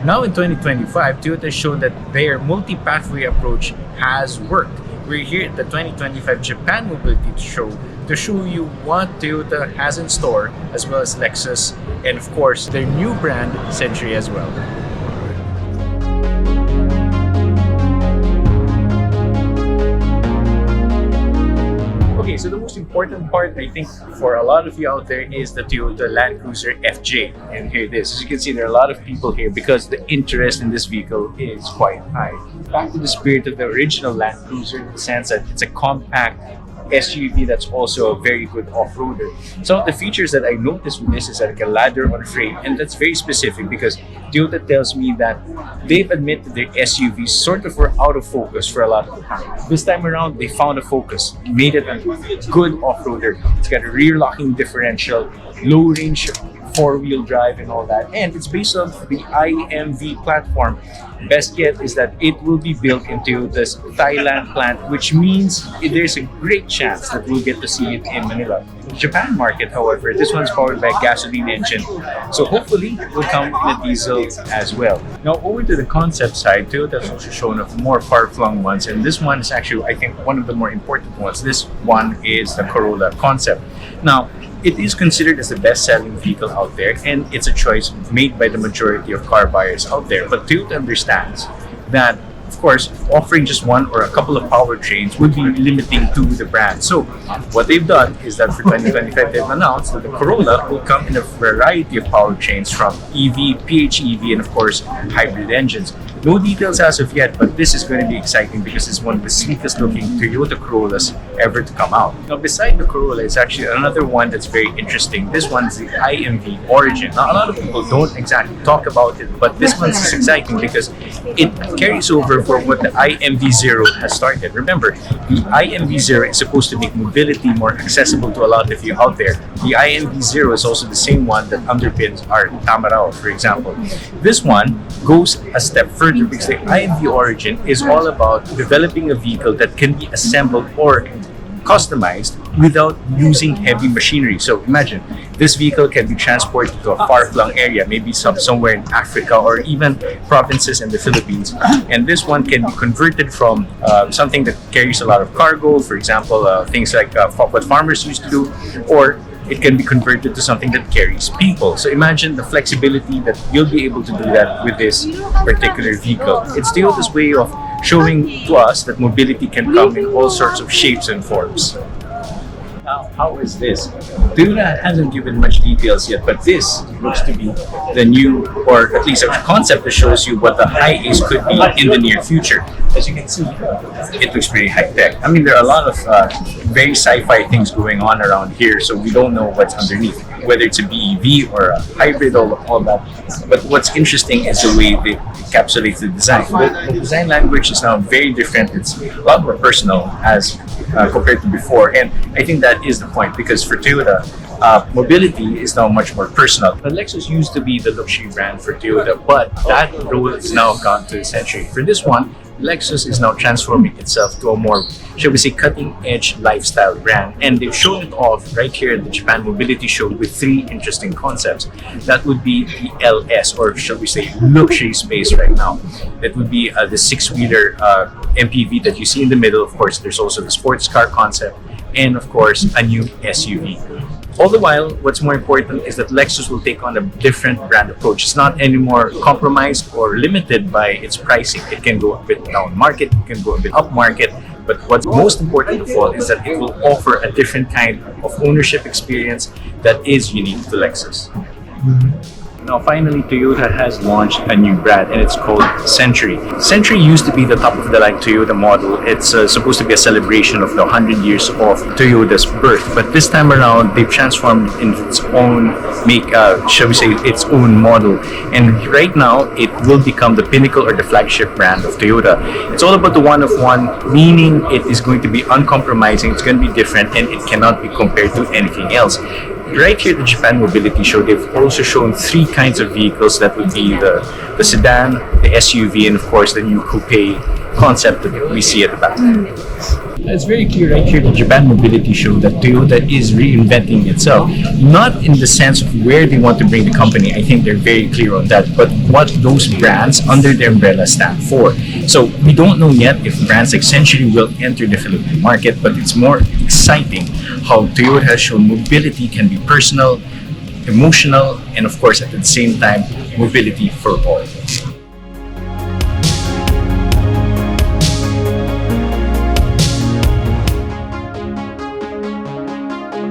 Now in 2025, Toyota has shown that their multi-pathway approach has worked. We're here at the 2025 Japan Mobility Show to show you what Toyota has in store, as well as Lexus, and of course their new brand, Century, as well. Okay, so the most important part, I think, for a lot of you out there is the Toyota Land Cruiser FJ. And here it is. As you can see, there are a lot of people here because the interest in this vehicle is quite high. Back to the spirit of the original Land Cruiser, in the sense that it's a compact SUV that's also a very good off-roader. Some of the features that I noticed with this is like a ladder on frame, and that's very specific because Toyota tells me that they've admitted their SUVs sort of were out of focus for a lot of time. This time around, they found a focus, made it a good off-roader. It's got a rear locking differential, low range, four-wheel drive and all that, and it's based on the IMV platform. Best yet is that it will be built in Toyota's Thailand plant, which means there's a great chance that we'll get to see it in Manila. The Japan market, however, this one's powered by a gasoline engine, so hopefully it will come in a diesel as well. Now over to the concept side, Toyota has also shown off more far-flung ones, and this one is actually, I think, one of the more important ones. This one is the Corolla Concept. Now, it is considered as the best-selling vehicle out there, and it's a choice made by the majority of car buyers out there. But Toyota understands that, of course, offering just one or a couple of powertrains would be limiting to the brand. So what they've done is that for 2025, they've announced that the Corolla will come in a variety of powertrains, from EV, PHEV, and of course, hybrid engines. No details as of yet, but this is going to be exciting because it's one of the sleekest looking Toyota Corollas ever to come out. Now, beside the Corolla is actually another one that's very interesting. This one's the IMV Origin. Now, a lot of people don't exactly talk about it, but this one's exciting because it carries over for what the IMV Zero has started. Remember, the IMV Zero is supposed to make mobility more accessible to a lot of you out there. The IMV Zero is also the same one that underpins our Tamarao, for example. This one goes a step further because the IMV Origin is all about developing a vehicle that can be assembled or customized without using heavy machinery. So imagine, this vehicle can be transported to a far-flung area, maybe somewhere in Africa or even provinces in the Philippines. And this one can be converted from something that carries a lot of cargo, for example, things like what farmers used to do, or it can be converted to something that carries people. So imagine the flexibility that you'll be able to do that with this particular vehicle. It's Toyota's way of showing to us that mobility can come in all sorts of shapes and forms. Now, how is this? Toyota hasn't given much details yet, but this looks to be the new, or at least a concept that shows you what the Hiace could be in the near future. As you can see, it looks pretty high-tech. I mean, there are a lot of very sci-fi things going on around here, so we don't know what's underneath, whether it's a BEV or a hybrid, all that. But what's interesting is the way they encapsulate the design. The design language is now very different. It's a lot more personal as compared to before, and I think that is the point, because for Toyota, mobility is now much more personal. The Lexus used to be the luxury brand for Toyota, but that role has now gone to the Century. For this one, Lexus is now transforming itself to a more, shall we say, cutting-edge lifestyle brand, and they've shown it off right here at the Japan Mobility Show with three interesting concepts. That would be the LS, or shall we say, luxury space right now. That would be the six-wheeler MPV that you see in the middle. Of course, there's also the sports car concept, and of course, a new SUV. All the while, what's more important is that Lexus will take on a different brand approach. It's not anymore compromised or limited by its pricing. It can go a bit down market, it can go a bit up market, but what's most important of all is that it will offer a different kind of ownership experience that is unique to Lexus. Now finally, Toyota has launched a new brand, and it's called Century. Century used to be the top-of-the-line Toyota model. It's supposed to be a celebration of the 100 years of Toyota's birth, but this time around, they've transformed it into its own shall we say, its own model. And right now, it will become the pinnacle or the flagship brand of Toyota. It's all about the one-of-one, meaning it is going to be uncompromising, it's going to be different, and it cannot be compared to anything else. Right here at the Japan Mobility Show, they've also shown three kinds of vehicles. That would be the sedan, the SUV, and of course the new coupe concept that we see at the back. It's very clear right here, the Japan Mobility Show, that Toyota is reinventing itself. Not in the sense of where they want to bring the company, I think they're very clear on that, but what those brands under their umbrella stand for. So we don't know yet if brands like Century will enter the Philippine market, but it's more exciting how Toyota has shown mobility can be personal, emotional, and of course at the same time, mobility for all.